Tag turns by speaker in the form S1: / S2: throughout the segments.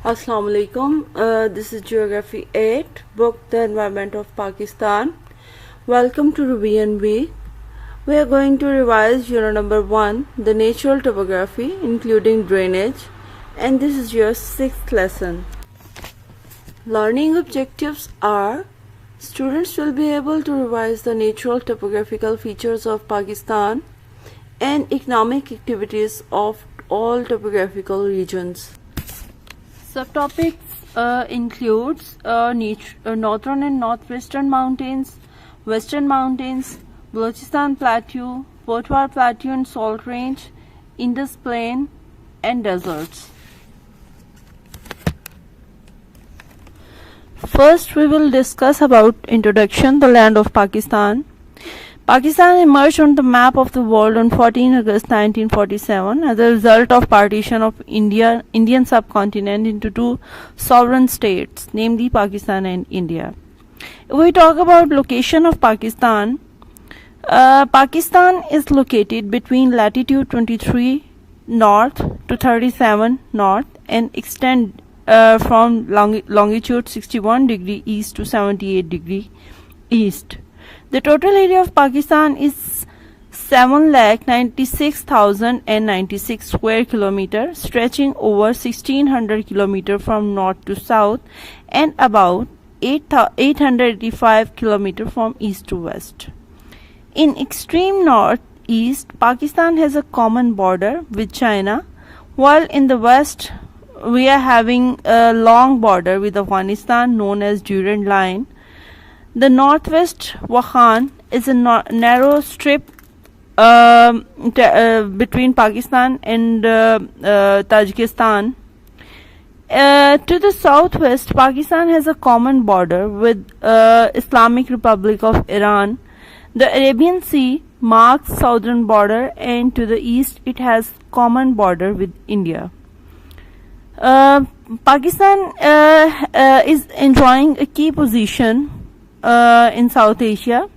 S1: Assalamu alaikum. This is Geography 8, book The Environment of Pakistan. Welcome to Revision Week. We are going to revise unit number 1, the natural topography, including drainage, and this is your 6th lesson. Learning objectives are: students will be able to revise the natural topographical features of Pakistan and economic activities of all topographical regions. Subtopics includes northern and northwestern mountains, western mountains, Balochistan Plateau, Potwar Plateau and Salt Range, Indus Plain, and deserts. First, we will discuss about introduction, the land of Pakistan. Pakistan emerged on the map of the world on 14 August 1947 as a result of partition of Indian subcontinent into two sovereign states, namely Pakistan and India. If we talk about location of Pakistan, Pakistan is located between latitude 23 north to 37 north and extend from longitude 61 degree east to 78 degree east. The total area of Pakistan is 7,96,096 square kilometers, stretching over 1,600 kilometers from north to south and about 885 kilometers from east to west. In extreme northeast, Pakistan has a common border with China, while in the west we are having a long border with Afghanistan known as Durand Line. The northwest Wakhan is a narrow strip between Pakistan and Tajikistan. To the southwest, Pakistan has a common border with Islamic Republic of Iran. The Arabian Sea marks southern border, and to the east it has common border with India. Pakistan is enjoying a key position in South Asia.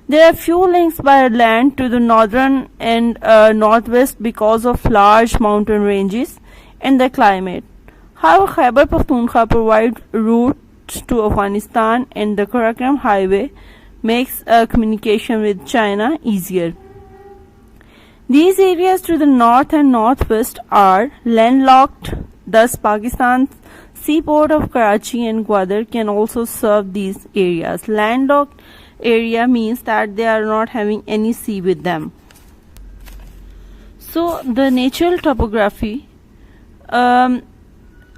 S1: There are few links by land to the northern and northwest because of large mountain ranges and the climate. However, Khyber Pakhtunkhwa provides routes to Afghanistan, and the Karakoram Highway makes communication with China easier. These areas to the north and northwest are landlocked, thus Pakistan's seaport of Karachi and Gwadar can also serve these areas. Landlocked area means that they are not having any sea with them. So the natural topography.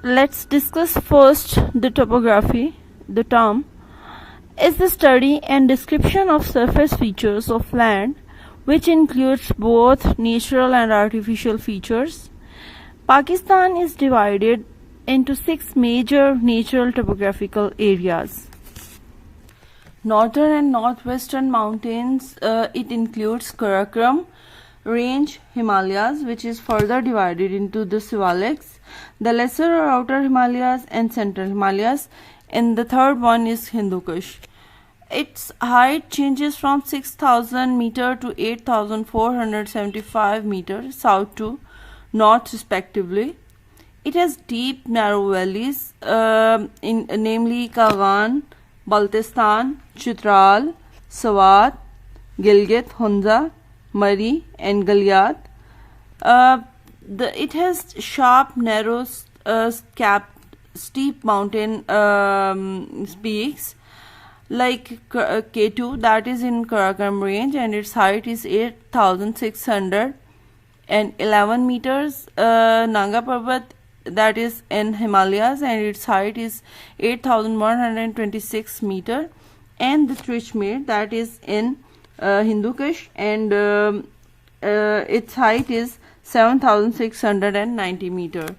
S1: Let's discuss first the topography. The term is the study and description of surface features of land, which includes both natural and artificial features. Pakistan is divided into 6 major natural topographical areas. Northern and northwestern mountains, it includes Karakoram range, Himalayas, which is further divided into the Sivaliks, the lesser or outer Himalayas and central Himalayas, and the third one is Hindu Kush. Its height changes from 6,000 meter to 8,475 meters south to north respectively. It has deep, narrow valleys, namely Kagan, Baltistan, Chitral, Swat, Gilgit, Hunza, Murree, and Galyat. It has sharp, narrow, capped, steep mountain peaks like K2, that is in Karakoram range, and its height is 8,611 meters. Nanga Parbat, that is in Himalayas, and its height is 8,126 meter, and the Trishmir, that is in Hindu Kush, and its height is 7,690 meter.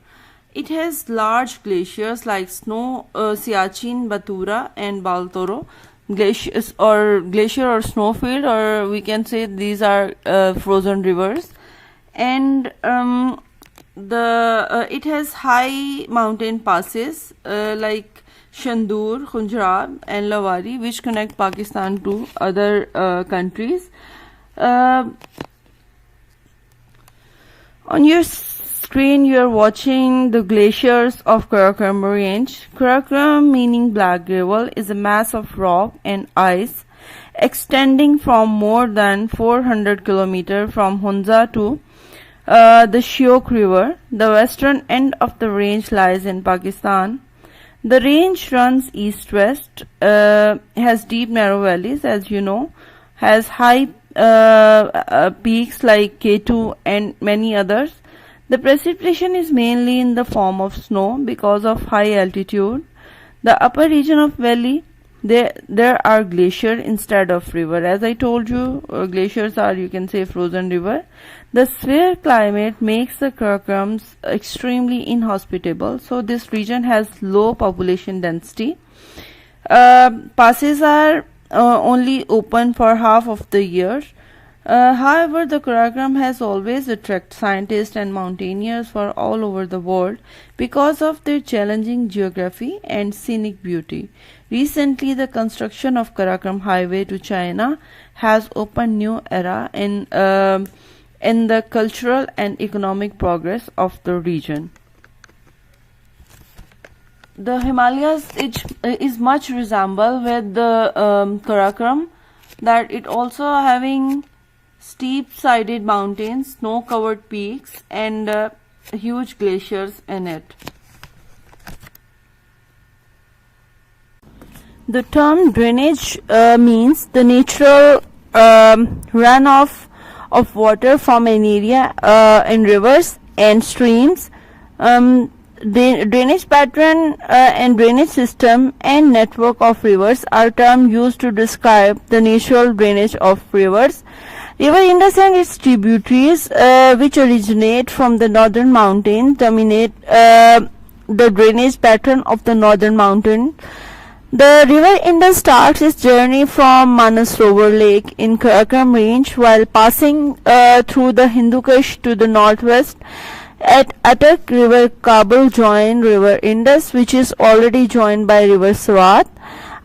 S1: It has large glaciers like Siachen, Batura, and Baltoro. Glacier or snowfield, or we can say these are frozen rivers, and it has high mountain passes like Shandur, Khunjarab, and Lawari, which connect Pakistan to other countries. On your screen you are watching the glaciers of Karakoram Range. Karakoram, meaning Black Gravel, is a mass of rock and ice extending from more than 400 km from Hunza to the Shyok River. The western end of the range lies in Pakistan. The range runs east-west, has deep narrow valleys, as you know, has high peaks like K2 and many others. The precipitation is mainly in the form of snow because of high altitude. The upper region of valley, there are glaciers instead of river. As I told you, glaciers are, you can say, frozen river. The severe climate makes the Karakorams extremely inhospitable, so this region has low population density. Passes are only open for half of the year. However, the Karakoram has always attracted scientists and mountaineers from all over the world because of their challenging geography and scenic beauty. Recently, the construction of Karakoram Highway to China has opened new era in the cultural and economic progress of the region. The Himalayas is much resemble with the Karakoram, that it also having steep-sided mountains, snow-covered peaks, and huge glaciers in it. The term drainage means the natural runoff of water from an area in rivers and streams. Drainage pattern and drainage system and network of rivers are terms used to describe the natural drainage of rivers. River Indus and its tributaries, which originate from the northern mountain, dominate the drainage pattern of the northern mountain. The river Indus starts its journey from Manasarovar Lake in Karakoram Range while passing through the Hindu Kush to the northwest. At Attock River, Kabul join River Indus, which is already joined by River Swat.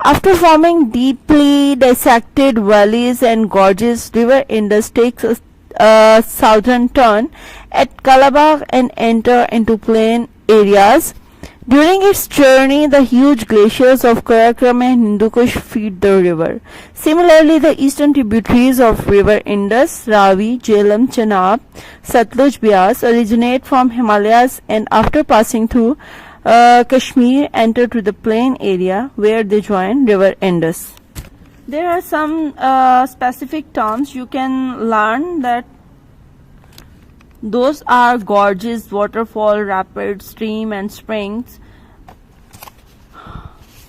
S1: After forming deeply dissected valleys and gorges, River Indus takes a southern turn at Kalabagh and enter into plain areas. During its journey, the huge glaciers of Karakoram and Hindu Kush feed the river. Similarly, the eastern tributaries of River Indus, Ravi, Jhelum, Chenab, Satluj, Beas originate from Himalayas and after passing through Kashmir enter to the plain area where they join River Indus. There are some specific terms you can learn, that those are gorges, waterfall, rapids, stream and springs.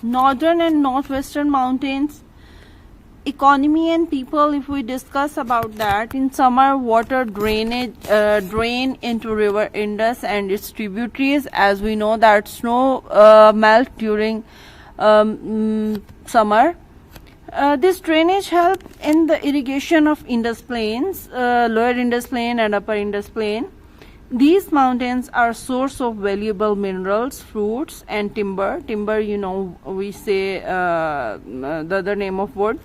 S1: Northern and northwestern mountains. Economy and people, if we discuss about that, in summer water drain into River Indus and its tributaries, as we know that snow melt during summer. This drainage helps in the irrigation of Indus Plains, lower Indus Plain and upper Indus Plain. These mountains are source of valuable minerals, fruits and timber. Timber, you know, we say the other name of wood.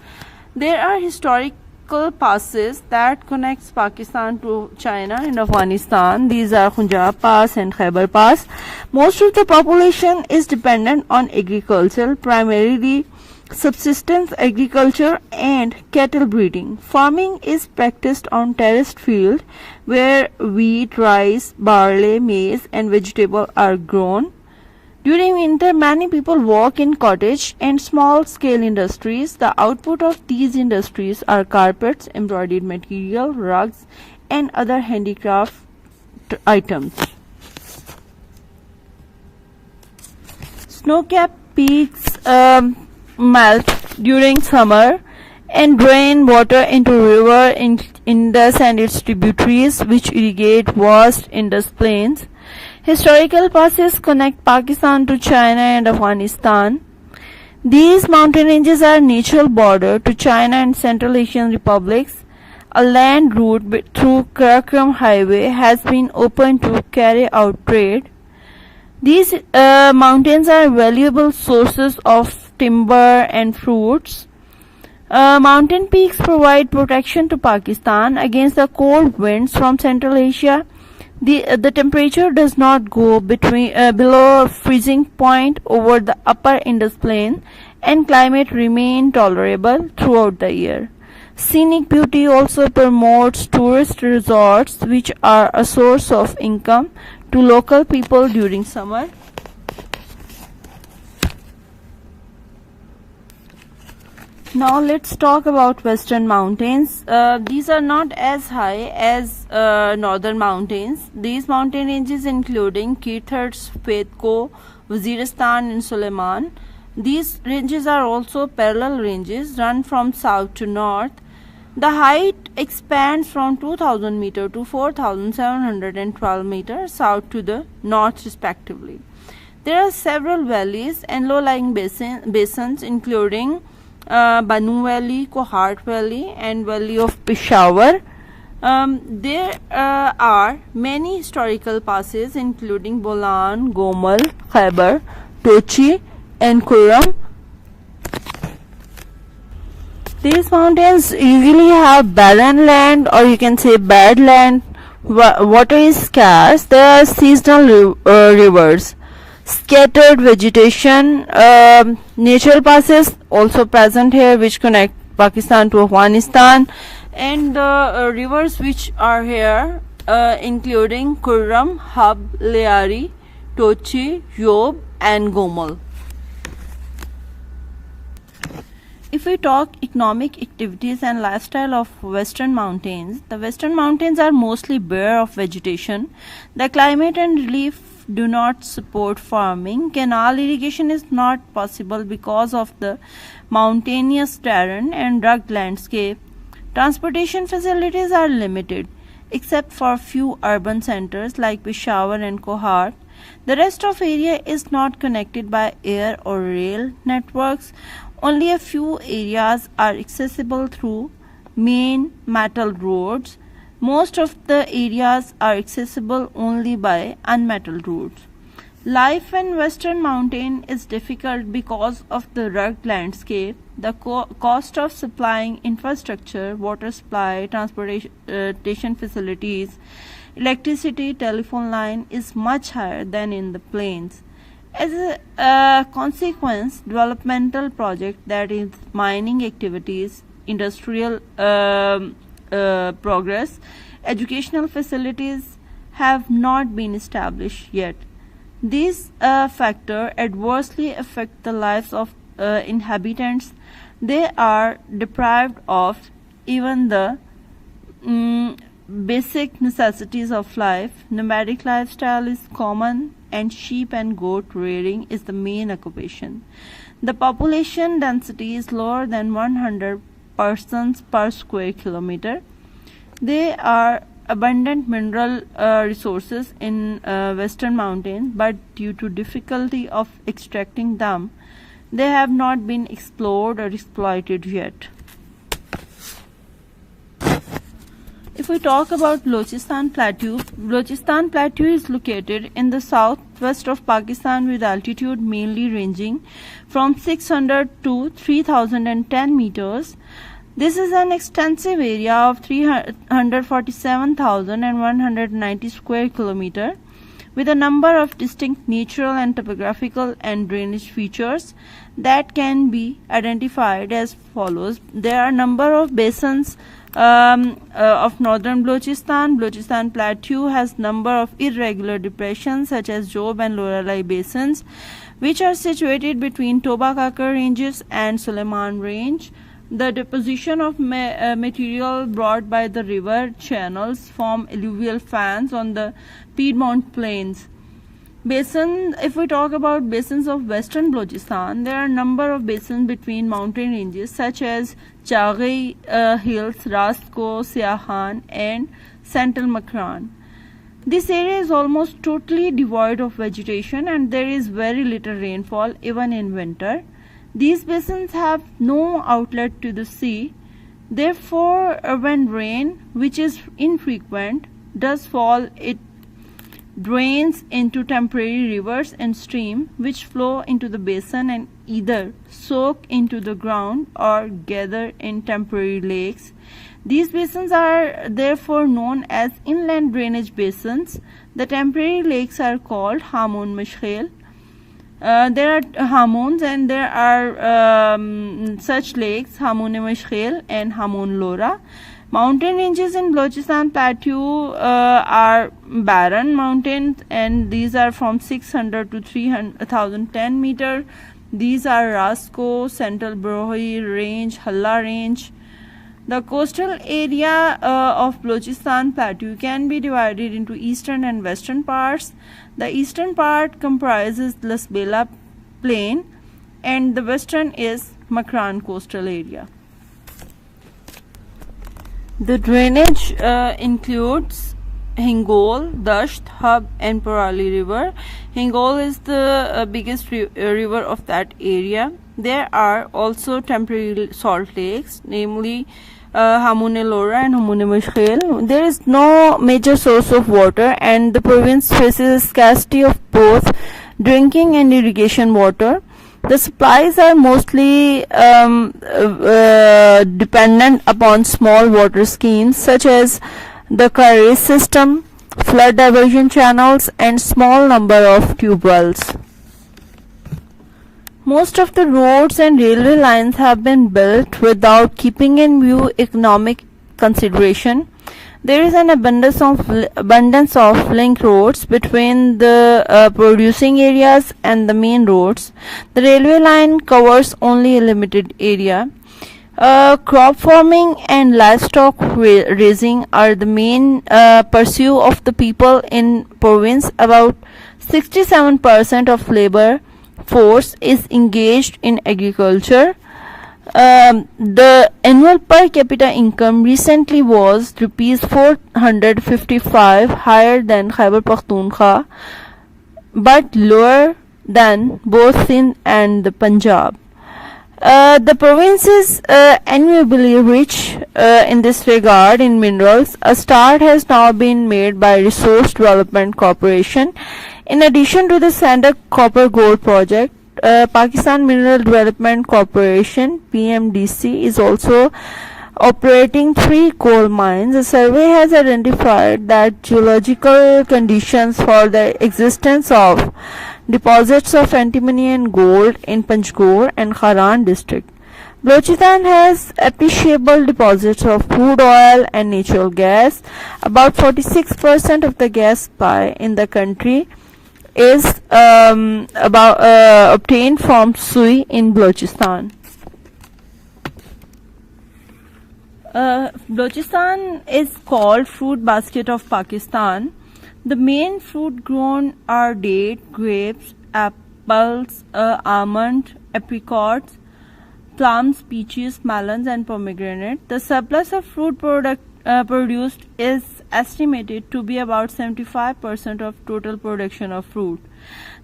S1: There are historical passes that connects Pakistan to China and Afghanistan. These are Khunjab Pass and Khyber Pass. Most of the population is dependent on agriculture, primarily subsistence agriculture and cattle breeding. Farming is practiced on terraced field where wheat, rice, barley, maize and vegetables are grown. During winter, many people work in cottage and small scale industries. The output of these industries are carpets, embroidered material, rugs and other handicraft items. Snow-capped peaks melt during summer and drain water into river Indus and its tributaries, which irrigate vast Indus plains. Historical passes connect Pakistan to China and Afghanistan. These mountain ranges are natural border to China and Central Asian republics. A land route through Karakoram Highway has been opened to carry out trade. These mountains are valuable sources of timber and fruits. Mountain peaks provide protection to Pakistan against the cold winds from Central Asia. The temperature does not go below freezing point over the upper Indus plain, and climate remain tolerable throughout the year. Scenic beauty also promotes tourist resorts, which are a source of income to local people during summer. Now let's talk about Western mountains. These are not as high as northern mountains. These mountain ranges including Kirthars, Fethko, Waziristan and Suleiman. These ranges are also parallel ranges run from south to north. The height expands from 2000 meter to 4712 meters south to the north respectively. There are several valleys and low-lying basins including Banu Valley, Kohart Valley and Valley of Peshawar. There are many historical passes including Bolan, Gomal, Khyber, Tochi and Kurram. These mountains usually have barren land, or you can say bad land. Water is scarce. There are seasonal rivers. Scattered vegetation, natural passes also present here which connect Pakistan to Afghanistan, and the rivers which are here including Kurram, Hab, Leari, Tochi, Yob and Gomal. If we talk economic activities and lifestyle of Western mountains, the Western mountains are mostly bare of vegetation. The climate and relief do not support farming. Canal irrigation is not possible because of the mountainous terrain and rugged landscape. Transportation facilities are limited, except for few urban centers like Peshawar and Kohart. The rest of area is not connected by air or rail networks. Only a few areas are accessible through main metal roads. Most of the areas are accessible only by unmetalled roads. Life in Western mountain is difficult because of the rugged landscape. The cost of supplying infrastructure, water supply, transportation facilities, electricity, telephone line is much higher than in the plains. As a consequence, developmental projects, that is mining activities, industrial progress, educational facilities have not been established yet. These factors adversely affect the lives of inhabitants. They are deprived of even the basic necessities of life. Nomadic lifestyle is common and sheep and goat rearing is the main occupation. The population density is lower than 100 persons per square kilometer. There are abundant mineral resources in Western mountains, but due to difficulty of extracting them, they have not been explored or exploited yet. If we talk about Balochistan Plateau is located in the southwest of Pakistan with altitude mainly ranging from 600 to 3010 meters. This is an extensive area of 347,190 square kilometer with a number of distinct natural and topographical and drainage features that can be identified as follows. There are a number of basins of northern Balochistan. Balochistan Plateau has number of irregular depressions such as Job and Loralai basins, which are situated between Toba Kakar ranges and Suleiman range. The deposition of material brought by the river channels form alluvial fans on the Piedmont plains. If we talk about basins of Western Balochistan, there are a number of basins between mountain ranges such as Chaghi Hills, Rastko, Siahan and Central Makran. This area is almost totally devoid of vegetation and there is very little rainfall even in winter. These basins have no outlet to the sea. Therefore, when rain, which is infrequent, does fall, it drains into temporary rivers and streams which flow into the basin and either soak into the ground or gather in temporary lakes. These basins are therefore known as inland drainage basins. The temporary lakes are called Hamoon Mashkhel. There are Hamoons, and there are such lakes, Hamoon Mashkhel and Hamoon Lora. Mountain ranges in Balochistan Plateau are barren mountains, and these are from 600 to 3,010 meter. These are Rasko, Central Brohi Range, Halla Range. The coastal area of Balochistan Plateau can be divided into eastern and western parts. The eastern part comprises Lasbela Plain, and the western is Makran coastal area. The drainage includes Hingol, Dasht, Hub and Parali River. Hingol is the biggest river of that area. There are also temporary salt lakes, namely Hamoon Lora and Hamoon Mashkhel. There is no major source of water, and the province faces a scarcity of both drinking and irrigation water. The supplies are mostly dependent upon small water schemes such as the Karez system, flood diversion channels, and small number of tube wells. Most of the roads and railway lines have been built without keeping in view economic consideration. There is an abundance of link roads between the producing areas and the main roads. The railway line covers only a limited area. Crop farming and livestock raising are the main pursuit of the people in province. About 67% of labor force is engaged in agriculture. The annual per capita income recently was rupees 455, higher than Khyber Pakhtunkhwa, but lower than both Sindh and the Punjab. The province is enviably rich in this regard in minerals. A start has now been made by Resource Development Corporation. In addition to the Sandak Copper Gold project, Pakistan Mineral Development Corporation (PMDC) is also operating 3 coal mines. A survey has identified that geological conditions for the existence of deposits of antimony and gold in Panjgur and Kharan district. Balochistan has appreciable deposits of crude oil and natural gas. About 46% of the gas supply in the country is obtained from Sui in Balochistan. Balochistan is called fruit basket of Pakistan. The main fruit grown are date, grapes, apples, almond, apricots, plums, peaches, melons and pomegranate. The surplus of fruit produced is estimated to be about 75% of total production of fruit.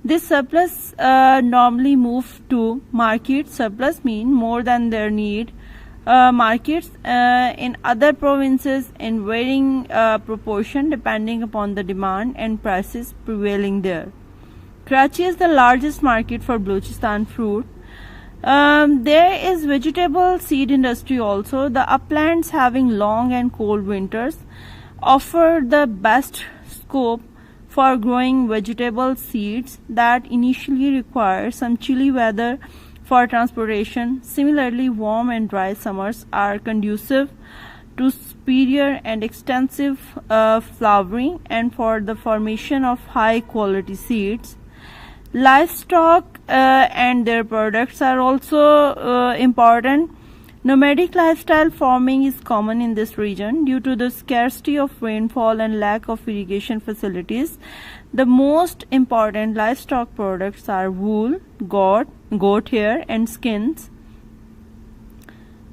S1: This surplus normally move to market. Surplus mean more than their need. Markets in other provinces in varying proportion depending upon the demand and prices prevailing there. Karachi is the largest market for Balochistan fruit. There is vegetable seed industry also. The uplands having long and cold winters offer the best scope for growing vegetable seeds that initially require some chilly weather for transportation. Similarly, warm and dry summers are conducive to superior and extensive flowering and for the formation of high quality seeds. Livestock and their products are also important. Nomadic lifestyle farming is common in this region due to the scarcity of rainfall and lack of irrigation facilities. The most important livestock products are wool, goat hair and skins.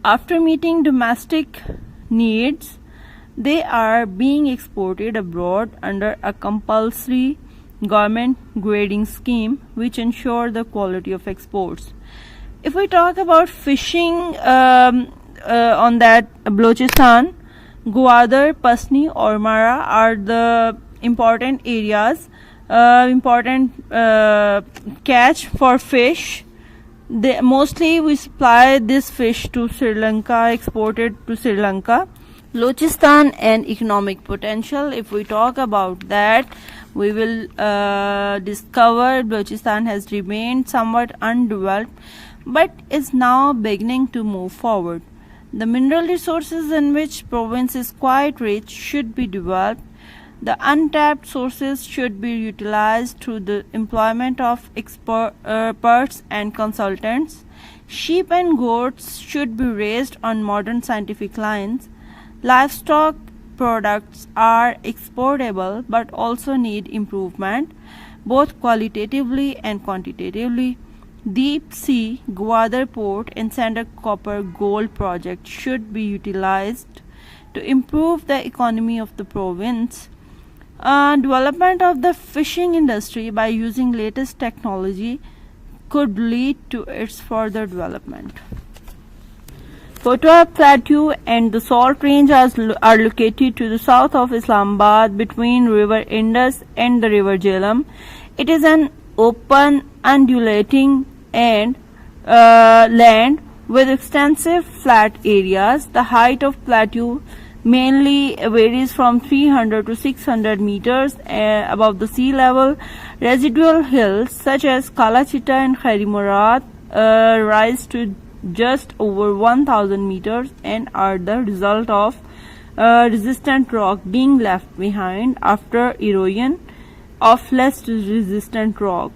S1: After meeting domestic needs, they are being exported abroad under a compulsory government grading scheme which ensure the quality of exports. If we talk about fishing on that, Balochistan, Gwadar, Pasni or Mara are the important areas, important catch for fish. Mostly we supply this fish to Sri Lanka, exported to Sri Lanka. Balochistan and economic potential. If we talk about that, we will discover Balochistan has remained somewhat undeveloped but is now beginning to move forward. The mineral resources in which province is quite rich should be developed. The untapped sources should be utilized through the employment of experts and consultants. Sheep and goats should be raised on modern scientific lines. Livestock products are exportable but also need improvement, both qualitatively and quantitatively. Deep Sea, Gwadar Port and Sandak Copper Gold project should be utilized to improve the economy of the province. Development of the fishing industry by using latest technology could lead to its further development. Potwar Plateau and the Salt Range are located to the south of Islamabad between River Indus and the River Jhelum. It is an open, undulating and land with extensive flat areas. The height of plateau mainly varies from 300 to 600 meters above the sea level. Residual hills such as Kala Chitta and Khairi Murad rise to just over 1000 meters and are the result of resistant rock being left behind after erosion of less resistant rock.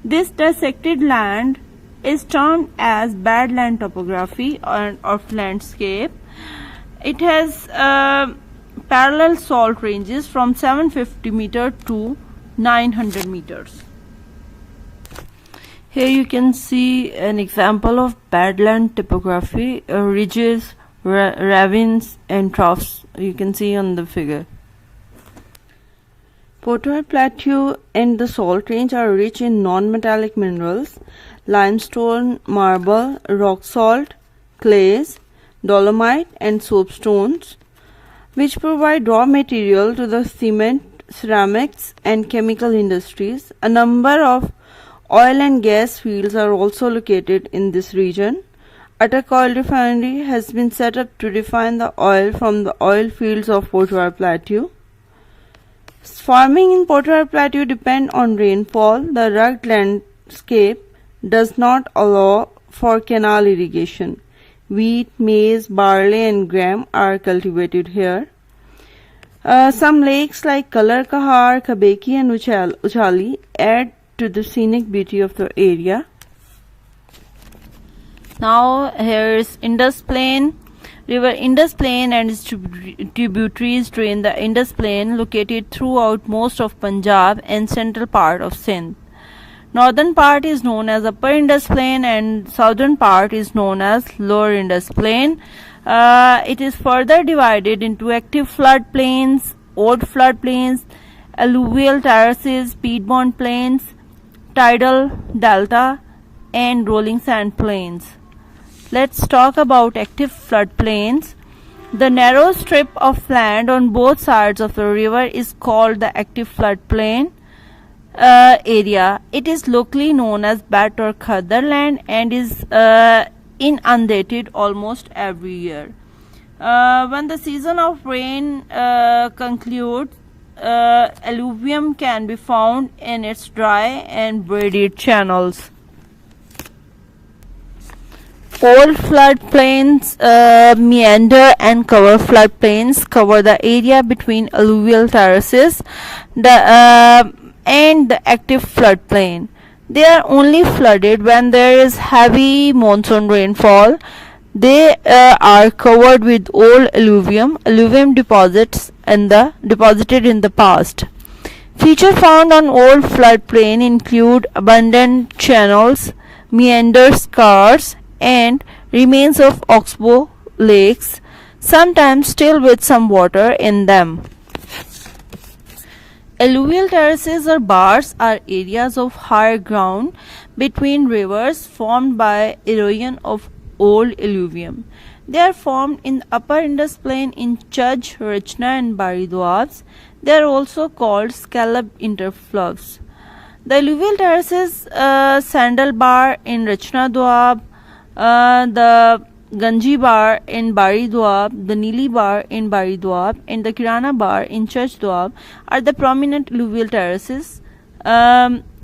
S1: This dissected land is termed as badland topography of landscape. It has parallel salt ranges from 750 meters to 900 meters. Here you can see an example of badland topography, ridges, ravines and troughs you can see on the figure. Potwar Plateau and the Salt Range are rich in non-metallic minerals, limestone, marble, rock salt, clays, dolomite and soapstones, which provide raw material to the cement, ceramics and chemical industries. A number of oil and gas fields are also located in this region. Attock Oil Refinery has been set up to refine the oil from the oil fields of Potwar Plateau. Farming in Potwar Plateau depends on rainfall. The rugged landscape does not allow for canal irrigation. Wheat, maize, barley and gram are cultivated here. Some lakes like Kalar Kahar, Kabeki and Uchali add to the scenic beauty of the area. Now here is Indus Plain. River Indus Plain and its tributaries drain the Indus Plain, located throughout most of Punjab and central part of Sindh. Northern part is known as Upper Indus Plain and southern part is known as Lower Indus Plain. It is further divided into active flood plains, old flood plains, alluvial terraces, Piedmont plains, tidal delta and rolling sand plains. Let's talk about active flood plains. The narrow strip of land on both sides of the river is called the active flood plain area. It is locally known as Bat or Khadar land and is inundated almost every year. When the season of rain concludes, alluvium can be found in its dry and braided channels. Old floodplains meander and cover floodplains cover the area between alluvial terraces and the active floodplain. They are only flooded when there is heavy monsoon rainfall. They are covered with old alluvium deposits deposited in the past. Features found on old floodplain include abundant channels, meander scars, and remains of oxbow lakes, sometimes still with some water in them. Alluvial terraces or bars are areas of higher ground between rivers formed by erosion of old alluvium. They are formed in the upper Indus Plain in Chaj, Rachna and Bari Doabs. They are also called scalloped interflows. The alluvial terraces Sandal Bar in Rachna Doab, the Ganji Bar in Bari Doab, the Nili Bar in Bari Doab, and the Kirana Bar in Church Doab are the prominent alluvial terraces.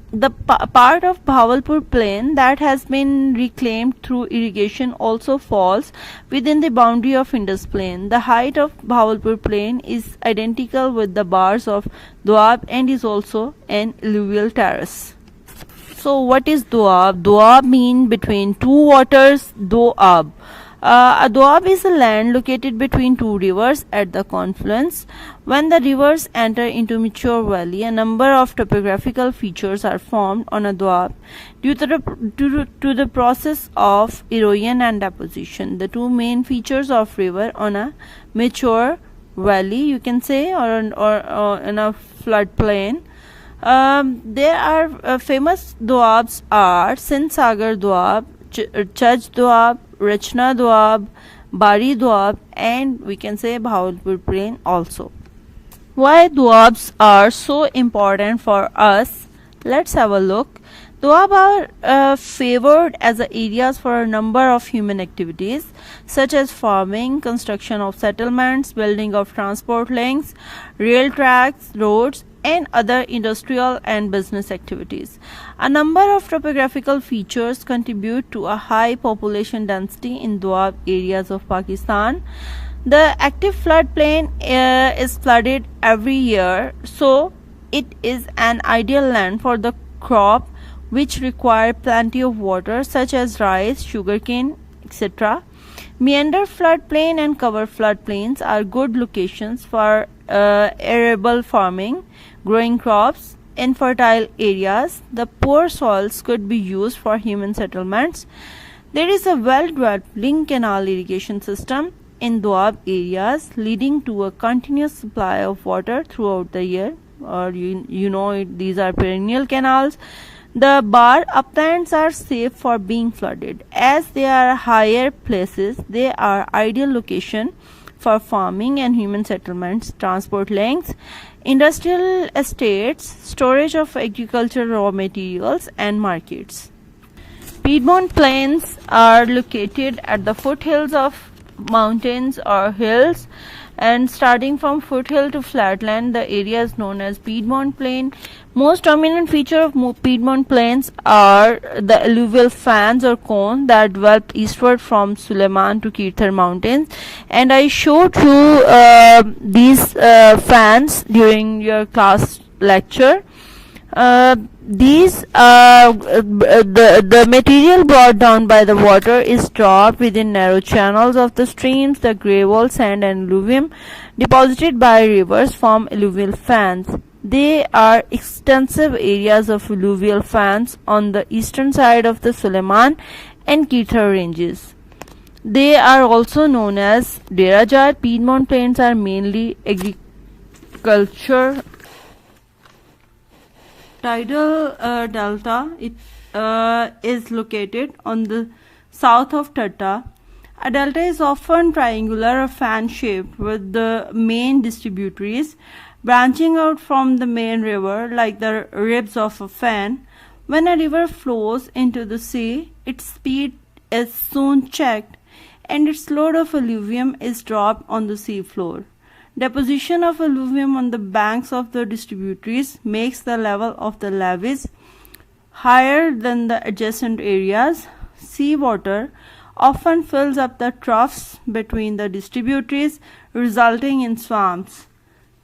S1: The part of Bhavalpur plain that has been reclaimed through irrigation also falls within the boundary of Indus plain. The height of Bhavalpur plain is identical with the bars of Doab and is also an alluvial terrace. So what is Doab? Doab means between two waters, Doab. A doab is a land located between two rivers at the confluence. When the rivers enter into mature valley, a number of topographical features are formed on a doab due to the process of erosion and deposition. The two main features of river on a mature valley, you can say, or in a floodplain. There are famous doabs are Sindh Sagar Doab, Church Doab, Rachna Doab, Bari Doab, and we can say Bhavalpur plain also. Why doabs are so important for us? Let's have a look. Doab are favored as areas for a number of human activities such as farming, construction of settlements, building of transport links, rail tracks, roads, and other industrial and business activities. A number of topographical features contribute to a high population density in doab areas of Pakistan. The active floodplain is flooded every year, so it is an ideal land for the crop which require plenty of water such as rice, sugarcane, etc. Meander floodplain and cover floodplains are good locations for arable farming, growing crops in fertile areas. The poor soils could be used for human settlements. There is a well-developed link canal irrigation system in doab areas leading to a continuous supply of water throughout the year, or these are perennial canals. The bar uplands are safe for being flooded. As they are higher places, they are ideal location for farming and human settlements, transport links, industrial estates, storage of agricultural raw materials, and markets. Piedmont plains are located at the foothills of mountains or hills, and starting from foothill to flatland, the area is known as Piedmont plain. Most dominant feature of Piedmont plains are the alluvial fans or cones that developed eastward from Suleiman to Kirthar mountains, and I showed you these fans during your class lecture. The material brought down by the water is dropped within narrow channels of the streams. The gravel, sand, and alluvium deposited by rivers form alluvial fans. They are extensive areas of alluvial fans on the eastern side of the Suleiman and Kirthar ranges. They are also known as Derajar. Piedmont plains are mainly agriculture. Tidal delta is located on the south of Tata. A delta is often triangular or fan-shaped with the main distributaries branching out from the main river like the ribs of a fan. When a river flows into the sea, its speed is soon checked and its load of alluvium is dropped on the sea floor. Deposition of alluvium on the banks of the distributaries makes the level of the levees higher than the adjacent areas. Seawater often fills up the troughs between the distributaries, resulting in swamps.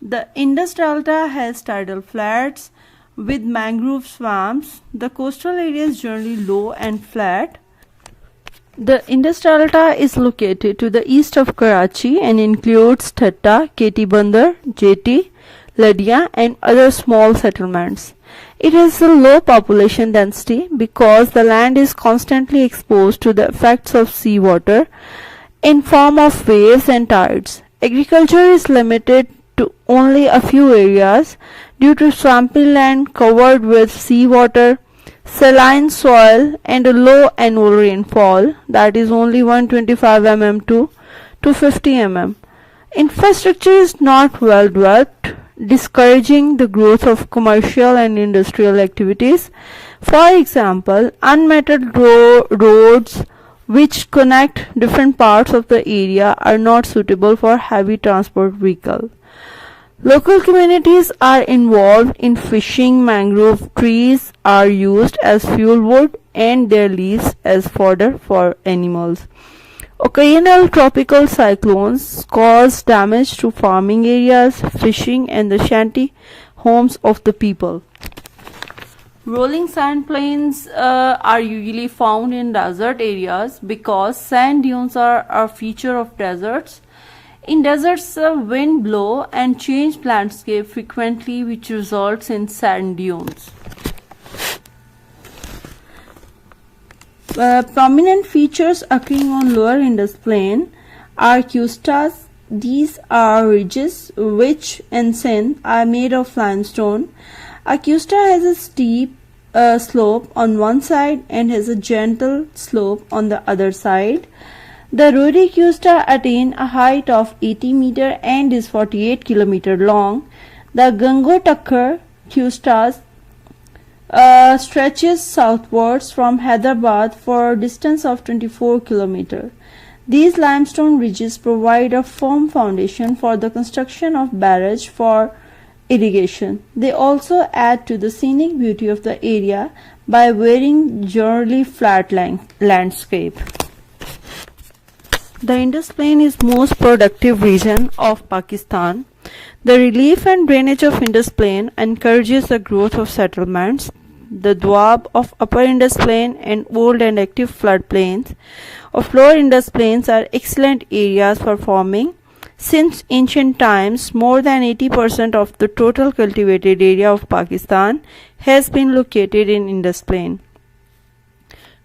S1: The Indus Delta has tidal flats with mangrove swamps. The coastal area is generally low and flat. The Indus Delta is located to the east of Karachi and includes Thatta, KT Bandar, JT, Ladia, and other small settlements. It has a low population density because the land is constantly exposed to the effects of seawater in form of waves and tides. Agriculture is limited to only a few areas due to swampy land covered with seawater, saline soil, and a low annual rainfall, that is only 125 mm to 250 mm. Infrastructure is not well developed, discouraging the growth of commercial and industrial activities. For example, unmetalled roads, which connect different parts of the area, are not suitable for heavy transport vehicle. Local communities are involved in fishing. Mangrove trees are used as fuel wood and their leaves as fodder for animals. Occasional tropical cyclones cause damage to farming areas, fishing, and the shanty homes of the people. Rolling sand plains are usually found in desert areas because sand dunes are a feature of deserts. In deserts, wind blow and change landscape frequently, which results in sand dunes. Prominent features occurring on lower Indus Plain are custas. These are ridges which in Sindh are made of limestone. A custa has a steep slope on one side and has a gentle slope on the other side. The Ruri Custa attain a height of 80 meter and is 48 km long. The Gangotakkar Custas stretches southwards from Hyderabad for a distance of 24 km. These limestone ridges provide a firm foundation for the construction of barrage for irrigation. They also add to the scenic beauty of the area by wearing generally flat landscape. The Indus Plain is most productive region of Pakistan. The relief and drainage of Indus Plain encourages the growth of settlements. The Doab of Upper Indus Plain and old and active floodplains of Lower Indus Plains are excellent areas for farming. Since ancient times, more than 80% of the total cultivated area of Pakistan has been located in Indus Plain.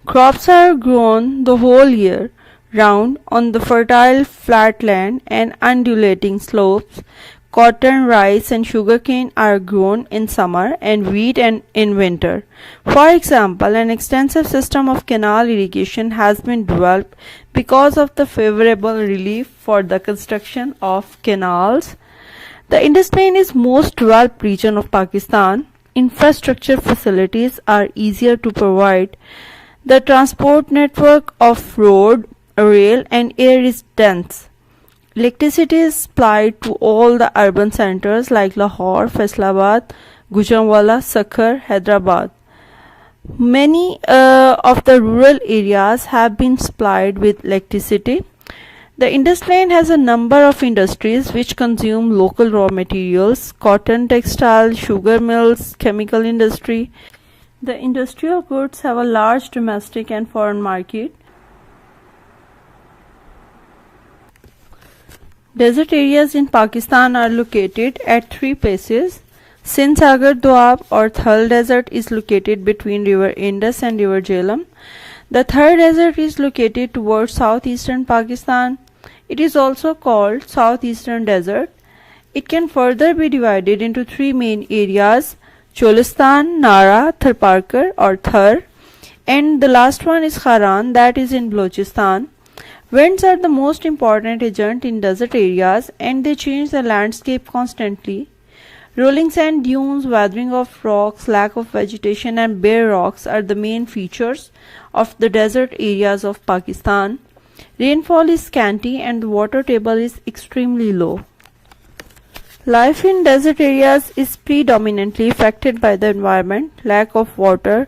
S1: Crops are grown the whole year round on the fertile flatland and undulating slopes. Cotton, rice and sugarcane are grown in summer and wheat in winter. For example, an extensive system of canal irrigation has been developed because of the favorable relief for the construction of canals. The Indus Plain is most developed region of Pakistan. Infrastructure facilities are easier to provide. The transport network of road, rail and air is dense. Electricity is supplied to all the urban centers like Lahore, Faisalabad, Gujranwala, Sakhar, Hyderabad. Many of the rural areas have been supplied with electricity. The Indus Plain has a number of industries which consume local raw materials: cotton, textile, sugar mills, chemical industry. The industrial goods have a large domestic and foreign market. Desert areas in Pakistan are located at three places. Sindh Sagar Doab or Thal Desert is located between River Indus and River Jhelum. The Thar Desert is located towards southeastern Pakistan. It is also called Southeastern Desert. It can further be divided into three main areas: Cholistan, Nara, Tharparkar or Thar, and the last one is Kharan, that is in Balochistan. Winds are the most important agent in desert areas and they change the landscape constantly. Rolling sand dunes, weathering of rocks, lack of vegetation and bare rocks are the main features of the desert areas of Pakistan. Rainfall is scanty and the water table is extremely low. Life in desert areas is predominantly affected by the environment, lack of water,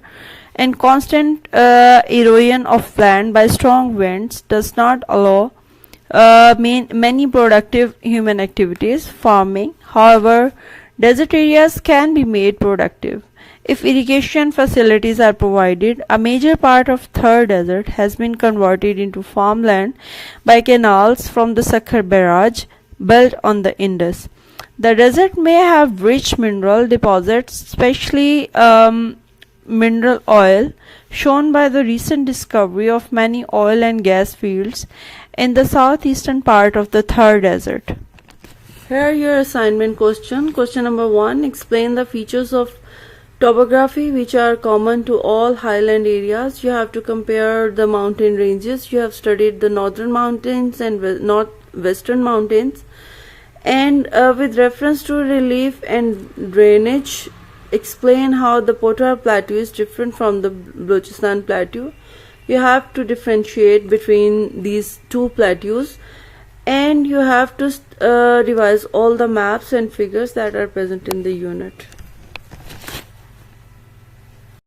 S1: and constant erosion of land by strong winds does not allow many productive human activities. Farming, however, desert areas can be made productive if irrigation facilities are provided. A major part of Thar Desert has been converted into farmland by canals from the Sakhar barrage built on the Indus. The desert may have rich mineral deposits, especially mineral oil, shown by the recent discovery of many oil and gas fields in the southeastern part of the Thar Desert. Here are your assignment question. Question number 1. Explain the features of topography which are common to all highland areas. You have to compare the mountain ranges. You have studied the northern mountains and northwestern mountains. And with reference to relief and drainage, explain how the Potwar Plateau is different from the Balochistan Plateau. you have to differentiate between these two plateaus, and you have to revise all the maps and figures that are present in the unit.